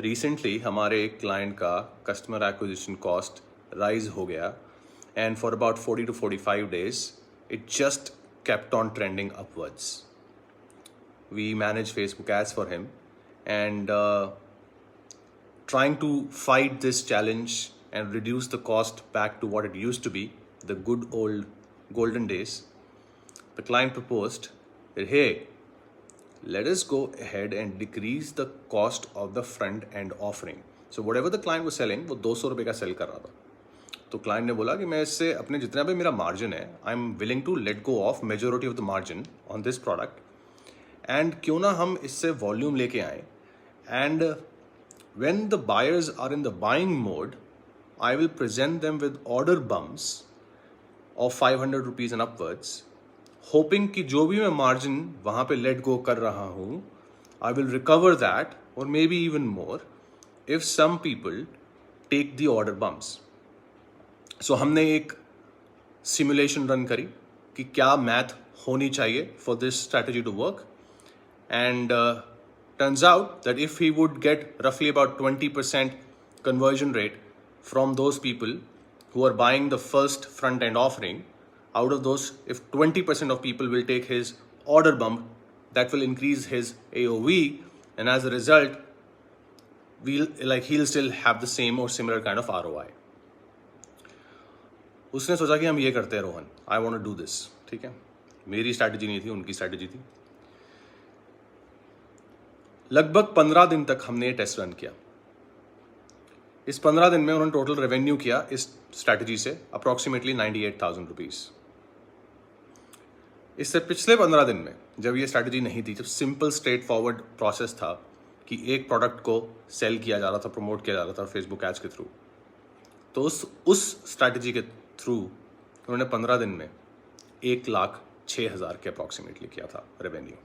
Recently हमारे एक client का कस्टमर एक्विजिशन कॉस्ट राइज हो गया and for about 40 to 45 days it just kept on trending upwards. We manage Facebook ads for him and trying to fight this challenge and reduce the cost back to what it used to be, the good old golden days. The client proposed that, hey, let us go ahead and decrease the cost of the front end offering. So whatever the client was selling, वो 200 रुपये का cell कर रहा था. तो client ने बोला कि मैं इससे अपने जितना भी मेरा मार्जिन है, I am willing to let go of majority of the margin on this product and क्यों ना हम इससे वॉल्यूम लेके आए. And when the buyers are in the buying mode, I will present them with order bumps of 500 rupees and upwards, hoping कि जो भी मैं margin वहाँ पे let go कर रहा हूँ, I will recover that or maybe even more if some people take the order bumps. So हमने एक simulation run करी कि क्या math होनी चाहिए for this strategy to work, and turns out that if he would get roughly about 20% conversion rate from those people who are buying the first front end offering, out of those, if 20% of people will take his order bump, that will increase his AOV, and as a result, he'll still have the same or similar kind of ROI. उसने सोचा कि हम ये करते हैं Rohan, I want to do this. ठीक है, मेरी स्ट्रैटेजी नहीं थी, उनकी स्ट्रैटेजी थी. लगभग 15 दिन तक हमने ये टेस्ट रन किया. इस 15 दिन में उन्होंने टोटल रेवेन्यू किया इस स्ट्रैटेजी से अप्रॉक्सीमेटली 98,000 रुपीज. इससे पिछले 15 दिन में जब ये स्ट्रैटेजी नहीं थी, जब सिंपल स्ट्रेट फॉरवर्ड प्रोसेस था कि एक प्रोडक्ट को सेल किया जा रहा था, प्रमोट किया जा रहा था फेसबुक एड्स के थ्रू, तो उस स्ट्रैटेजी के थ्रू उन्होंने 15 दिन में 1,06,000 के अप्रॉक्सीमेटली किया था revenue.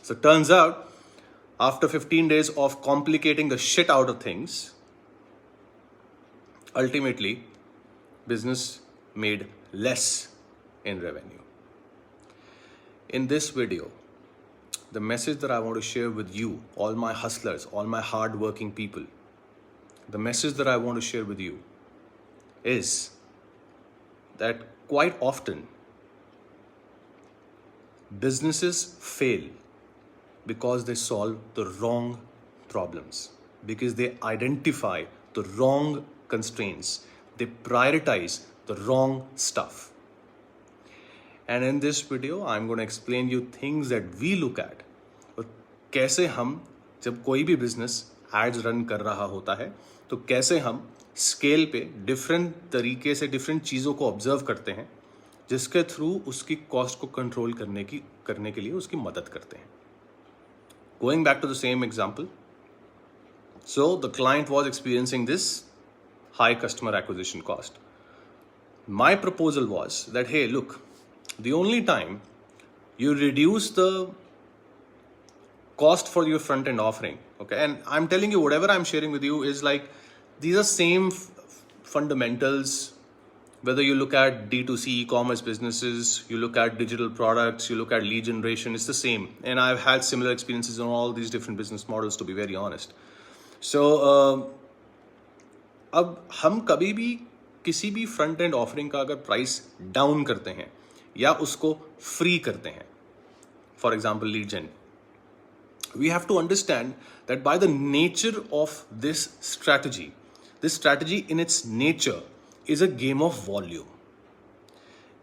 So turns out after 15 days of complicating the shit out of things, ultimately, business made less in revenue. In this video, the message that I want to share with you, all my hustlers, all my hard-working people, the message that I want to share with you is that quite often, businesses fail because they solve the wrong problems, because they identify the wrong constraints, they prioritize the wrong stuff. And in this video, I'm going to explain you things that we look at. और कैसे हम जब कोई भी business ads run कर रहा होता है, तो कैसे हम स्केल पे डिफरेंट तरीके से डिफरेंट चीज़ों को ऑब्जर्व करते हैं, जिसके थ्रू उसकी कॉस्ट को कंट्रोल करने के लिए उसकी मदद करते हैं. Going back to the same example, so the client was experiencing this high customer acquisition cost. My proposal was that, hey, look, the only time you reduce the cost for your front end offering, okay, and I'm telling you whatever I'm sharing with you is like, these are same fundamentals. Whether you look at D2C e-commerce businesses, you look at digital products, you look at lead generation, it's the same. And I've had similar experiences on all these different business models, to be very honest. So, अब हम कभी भी किसी भी front end offering का अगर price down करते हैं या उसको फ्री करते हैं, for example lead gen, we have to understand that by the nature of this strategy in its nature is a game of volume.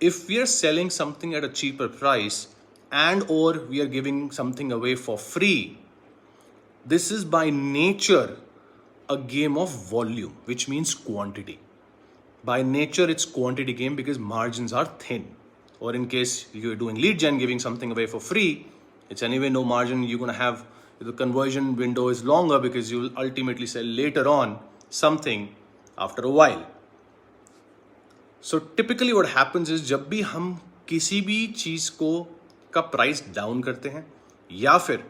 If we are selling something at a cheaper price and or we are giving something away for free, this is by nature a game of volume, which means quantity. By nature, it's quantity game because margins are thin. Or in case you're doing lead gen, giving something away for free, it's anyway no margin. You're going to have the conversion window is longer because you will ultimately sell later on something after a while. So typically what happens is जब भी हम किसी भी चीज़ को का price down करते हैं या फिर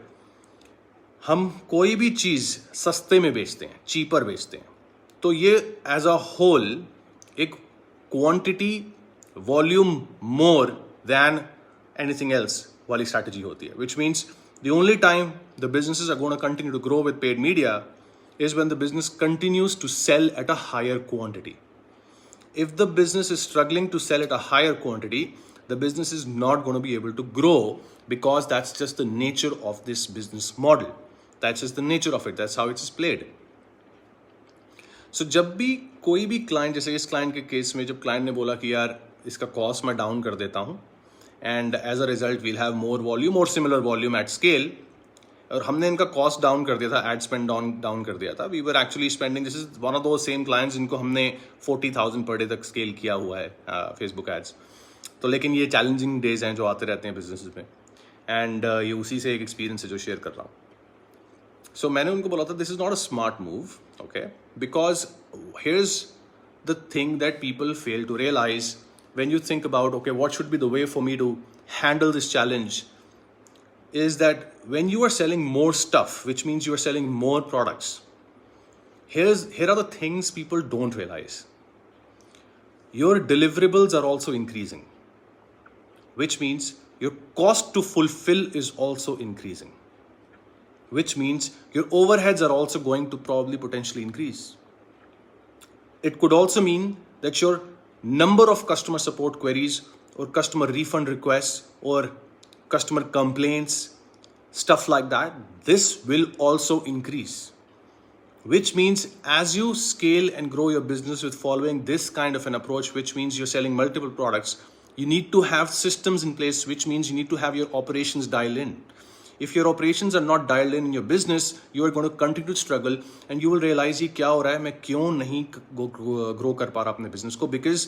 हम कोई भी चीज़ सस्ते में बेचते हैं, चीपर बेचते हैं, तो ये एज अ होल एक quantity volume more than anything else वाली स्ट्रैटेजी होती है, which means the only time the businesses are going to continue to grow with paid media is when the business continues to sell at a higher quantity. If the business is struggling to sell at a higher quantity, the business is not going to be able to grow, because that's just the nature of this business model. That's just the nature of it. That's how it's played. So जब भी कोई भी client, जैसे इस client के case में जब client ने बोला कि यार इसका कॉस्ट मैं डाउन कर देता हूँ and as a result we'll have more volume और सिमिलर वॉल्यूम एट स्केल, और हमने इनका कॉस्ट डाउन कर दिया था, एड स्पेंड डाउन कर दिया था. We were actually spending, this is one of those same clients जिनको हमने 40,000 पर डे तक स्केल किया हुआ है फेसबुक एड्स. तो लेकिन ये चैलेंजिंग डेज हैं जो आते रहते हैं बिजनेस में, एंड ये उसी से एक एक्सपीरियंस है जो शेयर कर रहा हूँ. सो मैंने उनको बोला था this is not a smart move, okay, because here is the thing that people fail to realise when you think about, okay, what should be the way for me to handle this challenge, is that when you are selling more stuff, which means you are selling more products, here are the things people don't realize. Your deliverables are also increasing, which means your cost to fulfill is also increasing, which means your overheads are also going to probably potentially increase. It could also mean that your number of customer support queries or customer refund requests or customer complaints, stuff like that, this will also increase. Which means as you scale and grow your business with following this kind of an approach, which means you're selling multiple products, you need to have systems in place, which means you need to have your operations dialed in. If your operations are not dialed in your business, you are going to continue to struggle and you will realize ये क्या हो रहा है, मैं क्यों नहीं grow कर पा रहा अपने business को, because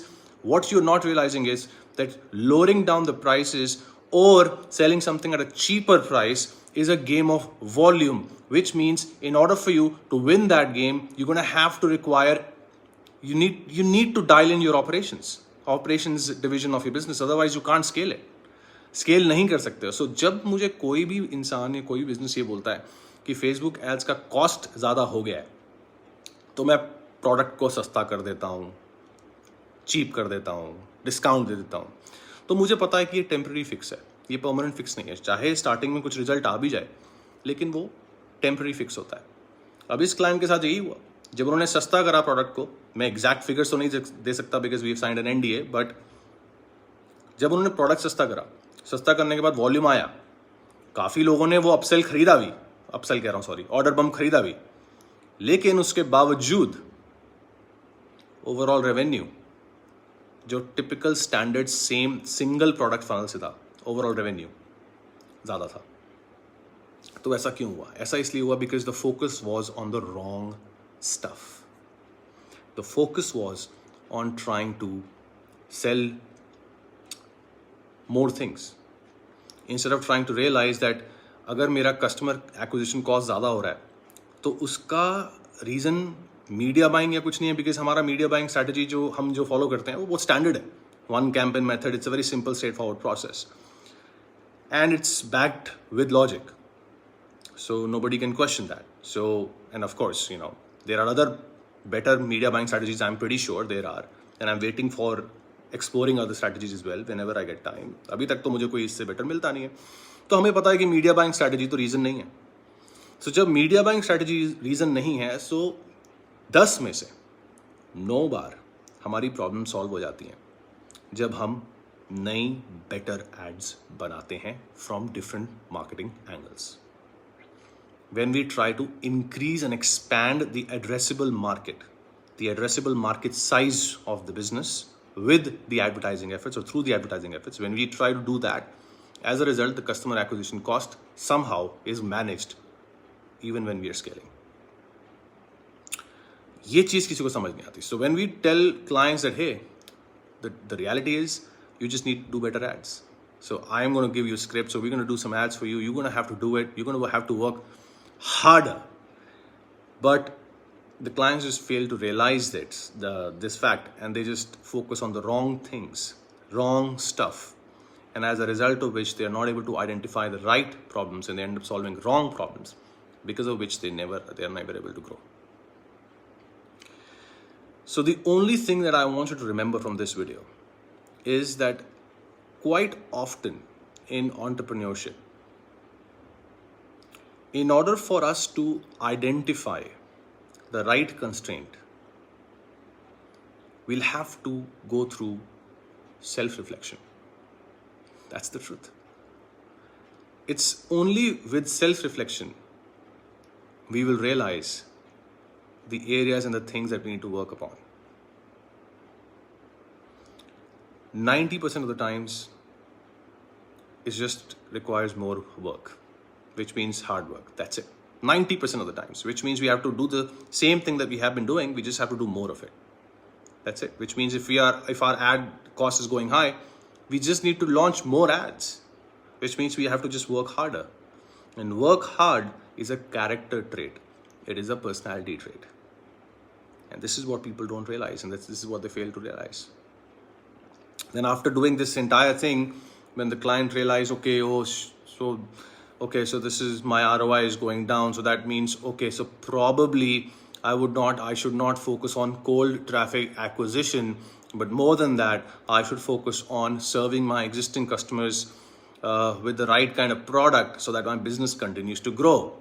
what you're not realizing is that lowering down the prices or selling something at a cheaper price is a game of volume, which means in order for you to win that game, you're going to have to require, you need to dial in your operations division of your business, otherwise you can't scale it. Scale नहीं कर सकते. सो जब मुझे कोई भी इंसान या कोई बिजनेस ये बोलता है कि फेसबुक एड्स का कॉस्ट ज़्यादा हो गया है, तो मैं प्रोडक्ट को सस्ता कर देता हूँ, चीप कर देता हूँ, डिस्काउंट दे देता हूँ, तो मुझे पता है कि ये टेम्प्रेरी फिक्स है, ये परमानेंट फिक्स नहीं है. चाहे स्टार्टिंग में कुछ रिजल्ट आ भी जाए, लेकिन वो टेम्प्रेरी फिक्स होता है. अब इस क्लाइंट के साथ यही हुआ. जब उन्होंने सस्ता करा प्रोडक्ट को, मैं एग्जैक्ट फिगर्स तो नहीं दे सकता because we have signed an NDA, but जब उन्होंने प्रोडक्ट सस्ता करने के बाद वॉल्यूम आया, काफ़ी लोगों ने वो अपसेल खरीदा भी, ऑर्डर बम खरीदा भी, लेकिन उसके बावजूद ओवरऑल रेवेन्यू जो typical standard same single product funnel से था, ओवरऑल रेवेन्यू ज़्यादा था. तो ऐसा क्यों हुआ? ऐसा इसलिए हुआ because the focus was on the wrong stuff. The focus was on trying to sell more things instead of trying to realize that अगर मेरा कस्टमर एक्विजिशन कॉस्ट ज़्यादा हो रहा है तो उसका रीज़न मीडिया बाइंग या कुछ नहीं है, बिकॉज हमारा मीडिया बाइंग स्ट्रैटेजी जो हम फॉलो करते हैं वो बहुत स्टैंडर्ड है. One campaign method, it's a very simple straight forward process and it's backed with logic, so nobody can question that. So, and of course, you know, there are other better media buying strategies, I'm pretty sure there are, and I'm waiting for exploring other strategies as well whenever I get time. अभी तक तो मुझे कोई इससे better मिलता नहीं है. तो हमें पता है कि मीडिया बाइंग स्ट्रैटेजी तो रीज़न नहीं है. सो जब मीडिया बाइंग स्ट्रैटेजी रीज़न नहीं है, सो 10 में से 9 बार हमारी प्रॉब्लम सॉल्व हो जाती हैं जब हम नई बेटर एड्स बनाते हैं from different marketing angles. When we try to increase and expand the addressable market size of the business with the advertising efforts or through the advertising efforts, when we try to do that, as a result, the customer acquisition cost somehow is managed even when we are scaling. ये चीज़ किसी को समझ नहीं आती. So when we tell clients that, hey, the reality is you just need to do better ads. So I am going to give you a script. So we're going to do some ads for you. You're going to have to do it. You're going to have to work harder. But the clients just fail to realize this fact, and they just focus on the wrong things, wrong stuff, and as a result of which they are not able to identify the right problems, and they end up solving wrong problems, because of which they are never able to grow. So the only thing that I want you to remember from this video is that quite often in entrepreneurship, in order for us to identify the right constraint, we'll have to go through self-reflection. That's the truth. It's only with self-reflection we will realize the areas and the things that we need to work upon. 90% of the times it just requires more work, which means hard work. That's it. 90% of the times, which means we have to do the same thing that we have been doing, we just have to do more of it. That's it. Which means if our ad cost is going high, we just need to launch more ads, which means we have to just work harder. And work hard is a character trait. It is a personality trait. And this is what people don't realize, and this is what they fail to realize. Then after doing this entire thing, when the client realizes, so this is my ROI is going down. So that means, so probably I should not focus on cold traffic acquisition, but more than that, I should focus on serving my existing customers with the right kind of product so that my business continues to grow.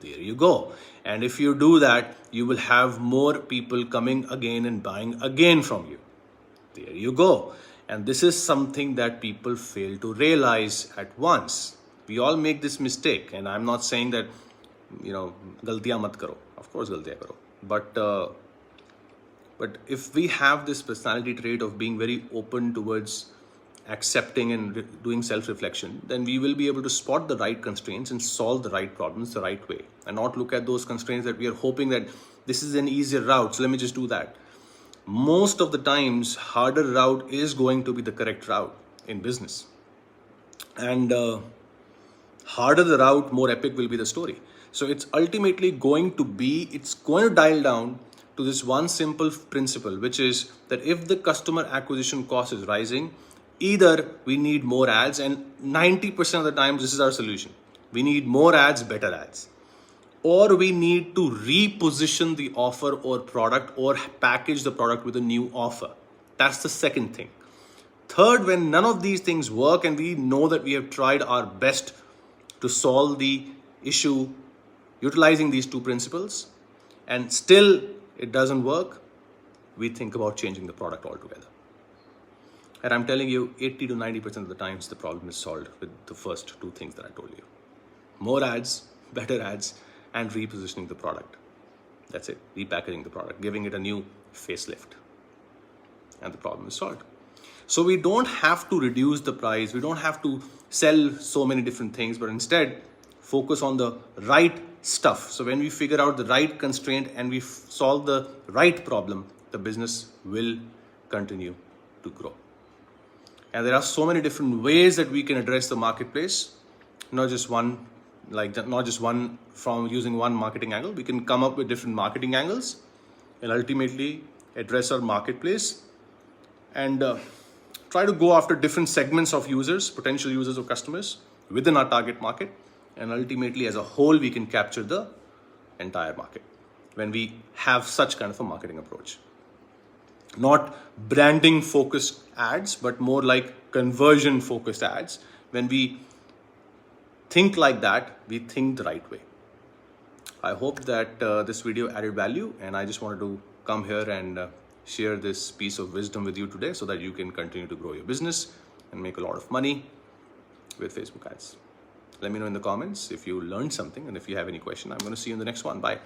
There you go. And if you do that, you will have more people coming again and buying again from you. There you go. And this is something that people fail to realize at once. We all make this mistake, and I'm not saying that, galtiyan mat karo. Of course, galtiyan karo. But if we have this personality trait of being very open towards accepting and doing self-reflection, then we will be able to spot the right constraints and solve the right problems the right way, and not look at those constraints that we are hoping that this is an easier route, so let me just do that. Most of the times, harder route is going to be the correct route in business. And harder the route, more epic will be the story. So it's ultimately going to dial down to this one simple principle, which is that if the customer acquisition cost is rising, either we need more ads, and 90% of the times this is our solution. We need more ads, better ads. Or we need to reposition the offer or product, or package the product with a new offer. That's the second thing. Third, when none of these things work and we know that we have tried our best to solve the issue utilizing these two principles and still it doesn't work, we think about changing the product altogether. And I'm telling you, 80 to 90% of the times the problem is solved with the first two things that I told you. More ads, better ads, and repositioning the product. That's it. Repackaging the product, giving it a new facelift. And the problem is solved. So we don't have to reduce the price. We don't have to sell so many different things, but instead focus on the right stuff. So when we figure out the right constraint and we solve the right problem, the business will continue to grow. And there are so many different ways that we can address the marketplace, not just one from using one marketing angle. We can come up with different marketing angles and ultimately address our marketplace and try to go after different segments of users, potential users or customers within our target market. And ultimately, as a whole, we can capture the entire market when we have such kind of a marketing approach. Not branding focused ads, but more like conversion focused ads. When we think like that, we think the right way. I hope that this video added value, and I just wanted to come here and share this piece of wisdom with you today so that you can continue to grow your business and make a lot of money with Facebook ads. Let me know in the comments if you learned something, and if you have any question, I'm going to see you in the next one. Bye.